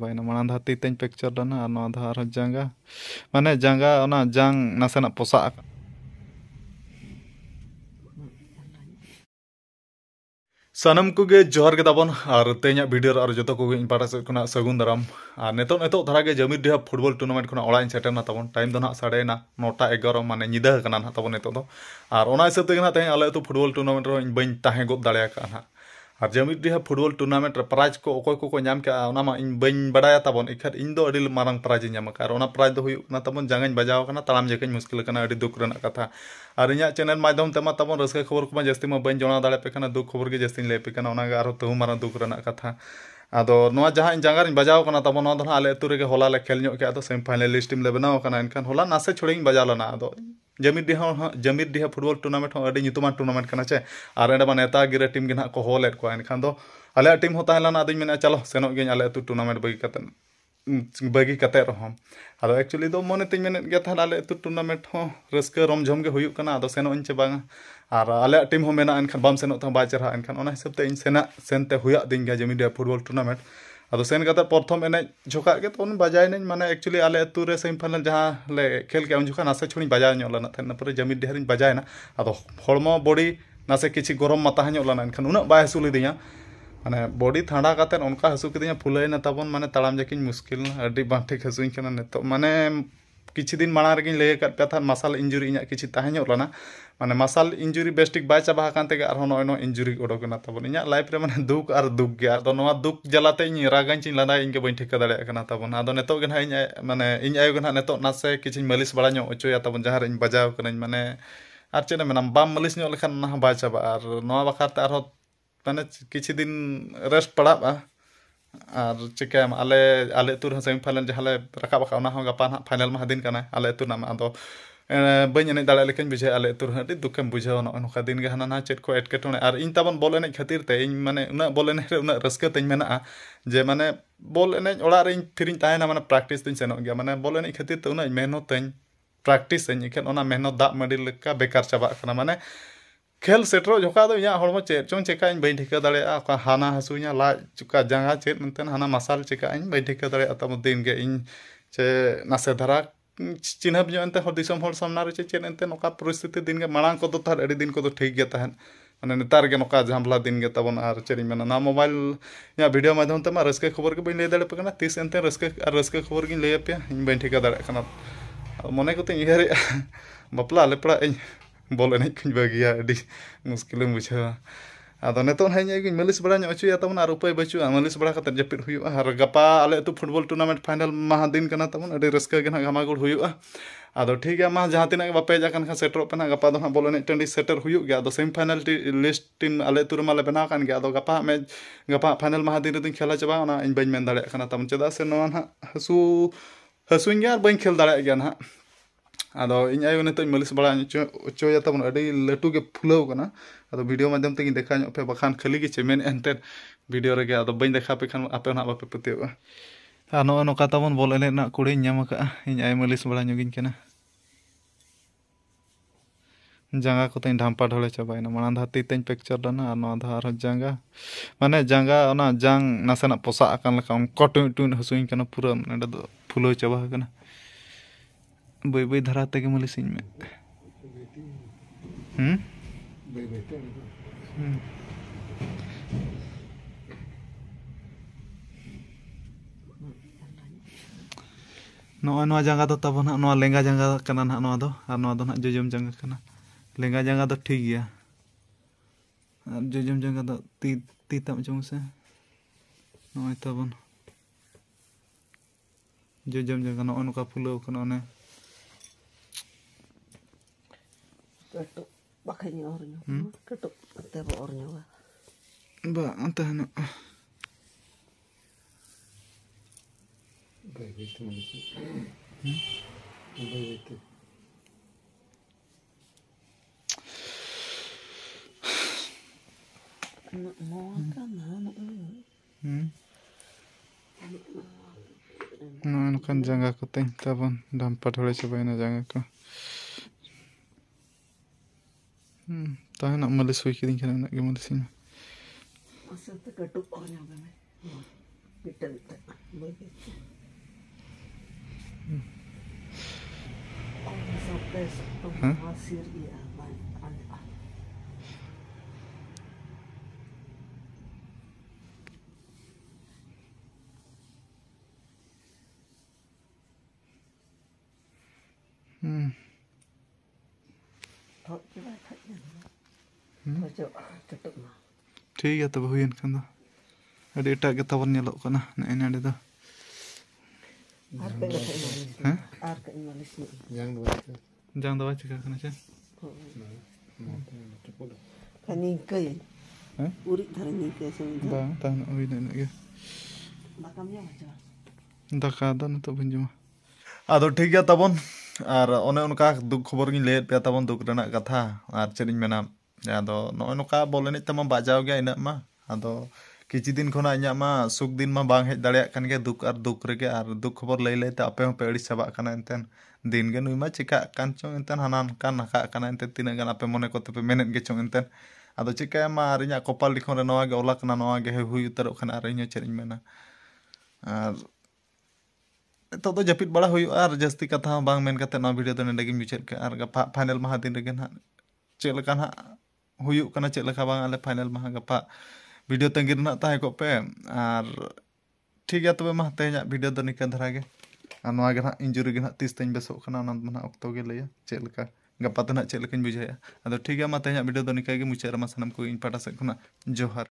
Baina malang hati ten picture dana ano adhar jangga mane jangga ona jang nasena posak sanam kuge johar ke tabon ar tenya video ar joto kuge in para se kuna sagun daram ar neto dhara ge jamir dia football tournament kuna ola in setter na tabon time do na sade na 9:11 mane nyida kana na tabon neto do ar ona hisab te na tenya ale tu football tournament ro in bain tahe god dare ka na R Jamir ডিহা football tournament রে prize को অকয় को ñam ka ona ma in bain badaya tabon ikhat in do adil marang prize ñam ka ar ona prize do huyu na tabon jangañ bajaw kana talam jekañ muskil kana adi duk rena katha ar inya channel माध्यम tema tabon raska खबर को जस्ती ma bain jona dale pe kana duk खबर ge जस्ती ले पे kana ona ga aro tu marang duk rena katha ado noa jaha in jangar in bajaw kana tabon no do ale atu rege hola le khel ñok ke ado semi finalist team le benaw kana enkan hola nase chhodiñ bajaw lana ado Zameer Diha football tournament हो अड़ी nyutuman tournament kana che ar ende ba neta gira team ge na ko holet ko enkan do ale team ho tahelana adin mena chalo senok ge ale tu tournament bagi kate rohom ado actually do mone tin menet ge thal ale tu tournament ho raska rom jom ge huyuk kana ado senok in che bang ar ale team ho mena enkan bam senok ta ba cherha enkan ona hisab te in sente huya din ge Zameer Diha football tournament ᱟᱫᱚ ᱥᱮᱱ ᱠᱟᱛᱮ ᱯᱨᱚᱛᱷᱚᱢ ᱮᱱᱮᱡ ᱡᱚᱠᱷᱟ ᱜᱮ ᱛᱚᱱ ᱵᱟᱡᱟᱭ ᱱᱟᱹᱧ ᱢᱟᱱᱮ actually ᱟᱞᱮ ᱟᱹᱛᱩ ᱨᱮ ᱥᱮᱢᱤ ᱯᱷᱟᱭᱱᱟᱞ ᱡᱟᱦᱟᱸ ᱞᱮ ᱠᱷᱮᱞ ᱠᱮᱜᱼᱟ ᱩᱱ ᱡᱚᱠᱷᱟ ᱱᱟᱥᱮ ᱪᱷᱚᱲᱤᱧ ᱵᱟᱡᱟᱣ ᱧᱚᱜ ᱞᱮᱱᱟ ᱛᱟᱦᱮᱸ ᱯᱚᱨᱮ ᱡᱟᱢᱤᱨ ᱰᱤᱦᱟᱹᱨᱤᱧ ᱵᱟᱡᱟᱭᱱᱟ ᱟᱫᱚ ᱦᱚᱲᱢᱚ ᱵᱚᱰᱤ ᱱᱟᱥᱮ ᱠᱤᱪᱷᱤ ᱜᱚᱨᱚᱢ ᱢᱟᱛᱟ ᱧᱚᱜ ᱞᱮᱱᱟ ᱮᱱᱠᱷᱟᱱ ᱩᱱᱟᱹᱜ ᱵᱟᱭ ᱦᱟᱹᱥᱩ ᱞᱤᱫᱤᱧᱟ ᱢᱟᱱᱮ ᱵᱚᱰᱤ ᱴᱷᱟᱱᱰᱟ ᱠᱟᱛᱮ ᱚᱱᱠᱟ ᱦᱟᱹᱥᱩ ᱠᱤᱫᱤᱧᱟ ᱯᱷᱩᱞᱟᱹᱭᱱᱟ ᱛᱟᱵᱚᱱ ᱢᱟᱱᱮ ᱛᱟᱲᱟᱢ ᱡᱟᱹᱠᱤᱧ ᱢᱩᱥᱠᱤᱞ ᱱᱟ ᱟᱹᱰᱤ ᱵᱟᱝ ᱴᱷᱤᱠ ᱦᱟᱹᱥᱩᱧ ᱠᱟᱱᱟ ᱱᱤᱛᱚᱜ ᱢᱟᱱᱮ किछि दिन माड़ा रेगिन लय काट पे था मसाल इंजुरी इना किछि ताहे ñok lana माने मसाल इंजुरी बेस्टिक बाय चाबा कान तेगे आरो नय नो इंजुरी ओडोकना तबन इना लाइफ रे माने दुख आर दुख गे आदो नवा दुख जलाते इन रागान चिन लाना इनके बइन ठिका दाड़े कना तबन आदो नेतो गे ना इन माने इन आयो गे ना नेतो नासे किछि मालिश बड़ा ñok ओचोया तबन जहार इन बजाव कना माने आर चेना मेना बाम मालिश ñok लेखान ना बाय चाबा आर नवा बखारते आरो माने किछि दिन रेस्ट पड़ाबा আর চিকাম আলে আলে তুর সেমি ফাইনাল জাহালে রাখা বাকা ওনা হো গাপা না ফাইনাল মা দিন কানা আলে তুর নাম আদো bañ enej dale lekin bije ale tur hadi dukem bujhaw no noka din ge hana na chet ko etketone ar in tabon bol enej khatir te in mane una bol enej re una raska teñ mena je mane bol enej ora re thirin tahena mane practice teñ senok ge mane bol enej khatir te una mehnot teñ practice teñ ikan ona mehnot da madi leka bekar chaba kana mane खेल सेटरो जोका दो या हड़मो चेत चों चेका इन बाइन ठिका दाड़े आ हाना हसुया ला चुका जंगा चेत मनतेन हाना मसाल चेका इन बाइन ठिका दाड़े तम दिन गे इन चे नासे धरा चिन्हब जो एंते हर दिसम हर सामना रे चेत एंते नोका परिस्थिति दिन गे मांग को दो थार एडी दिन को दो ठीक गे तहन माने नेतार गे नोका झामला दिन गे तबन आर चेरी मेना ना मोबाइल या वीडियो माध्यम ते मा रस्के खबर के बाइन ले दाड़े पकना तीस एंते रस्के खबर गिन ले पे इन बाइन ठिका दाड़े कना मने को ते इहरे बापला लेपड़ा इन बॉल एनेज कुछ बागिया अड़ी मुश्किल बुझा आदो नेतो हाई मालिश बड़ा अचुया तबन और उपाय बचुआ मालिश बड़ा कते जपिद हुयुआ और गपा आले तो फुटबॉल टूर्नामेंट फाइनल महा दिन कना तबन अड़ी रस्का गे ना घामागुड़ हुयुआ आदो ठीक है मा जहाँ तिना बापे जाकन खा सेटर पे ना गपा दो हाँ बॉल एनेज टंडी सेटर हुयुग गया आदो सेमी फाइनल लिस्ट टीम आले तुर माले बनाव कान गया आदो गपा मैच गपा फाइनल महा दिन रे खेला चाबा ओना इन बाइन मेन दाड़े कना तबन चेदा से नोआ ना हसुñ गया बाइन खेल दाड़े गया ना आदो इन आयो नेतो मालिश बड़ा अचोया तबन अड़ी लटू के फुलाव कना आदो वीडियो माध्यम ते देखा पे बखान खाली के चेमेन एंते वीडियो रे आदो बइन देखा पे खान आपे ना बापे पतेवा आ नो नोका तबन बॉल एने ना कुड़ी ñam का इन आय मालिश बड़ा ñगिन कना जंगा को तें ढांपा ढोले चाबायना माना धाती तें पिक्चर दना आ नो धार जंगा माने जंगा ओना जंग नासेना पोसा अकन लका कटु टुन हसुइन कना पूरा माने दो फुलो चाबा कना बई बई धरा तक मालिशिन में नो जंगा दो तब ना नो लेंगा जंगा कना ना नो दो और नो दो ना जोजम जंगा कना लेंगा जंगा दो ठीक गया और जोजम जंगा दो ती तम चुम से नो तबन जोजम जंगा नो नुका फुलो कना ने Ketuk pakainya orangnya, ketuk tebo orangnya wah. Ba anta hana. Baik itu manusia. Baik itu. Mau kan anak No kan jangga ko teng tabon dampa dhole chabaina jangga ko tahu nak malis hui kiding kana nak gemalisin masa tu ketuk orangnya kan. Bitta bitta. Baik. sir iya banyak. Thôi cái bài thấy nhỉ? Thôi cukup mah. ठीक है तब हुई इनका तो अरे एटा के तवन नेलो कना ने नेडे दो Arka English. Hah? Arka English ni. jang do chika kana che Kaningkay. Hah? Uri thara ningkay sa minta. ba ta no wi ne ge Makamnya macam. daka do na to bunjuma ado ठीक है तबन আর অনে অনকা দুঃখ খবর গিন late pay তবন দুঃখ রেনা কথা আর চেরিং মেনা আদো নয় নকা বলেনি তমা বাজাও গে ইনা मा আদো किछि दिन खना इኛ मा सुख दिन मा बांग हेज दाड़िया कान गे दुख रेगे आर दुख खबर लई लई ते आपे पे अड़ी सबा काना एंतेन दिन गे नुई मा चिका कान चों एंतेन हानान कान नाका काना एंते तिना गान आपे मने कोते पे मेनेट गे चों एंतेन आदो चिका मा आर इኛ कपाल लिखोन रे नवा गे ओला काना नवा गे हुई उतरो खाना आर इኛ चेरिं मेना आर तो जपित बड़ा हुई और जस्ती कथा बांग मेन कते ना वीडियो तो नेडे गे मुचाद के आर गपा फाइनल महा दिन रे ना चेक लका ना हुई कना चेक लका बांग आले फाइनल महा गपा वीडियो तंगी रना ताहे को पे और ठीक है तबे मा तेजा वीडियो तो निका धरा गे और नवा गे ना इंजुरी गे ना तीस तंग बेसो खाना ना ना ऑक्टो गे लया चेक लका गपा तो ना चेक लका बुझाया अदो ठीक है मा तेजा वीडियो तो निका गे मुचाद मा सनम को इन पाटा से खुना जोहार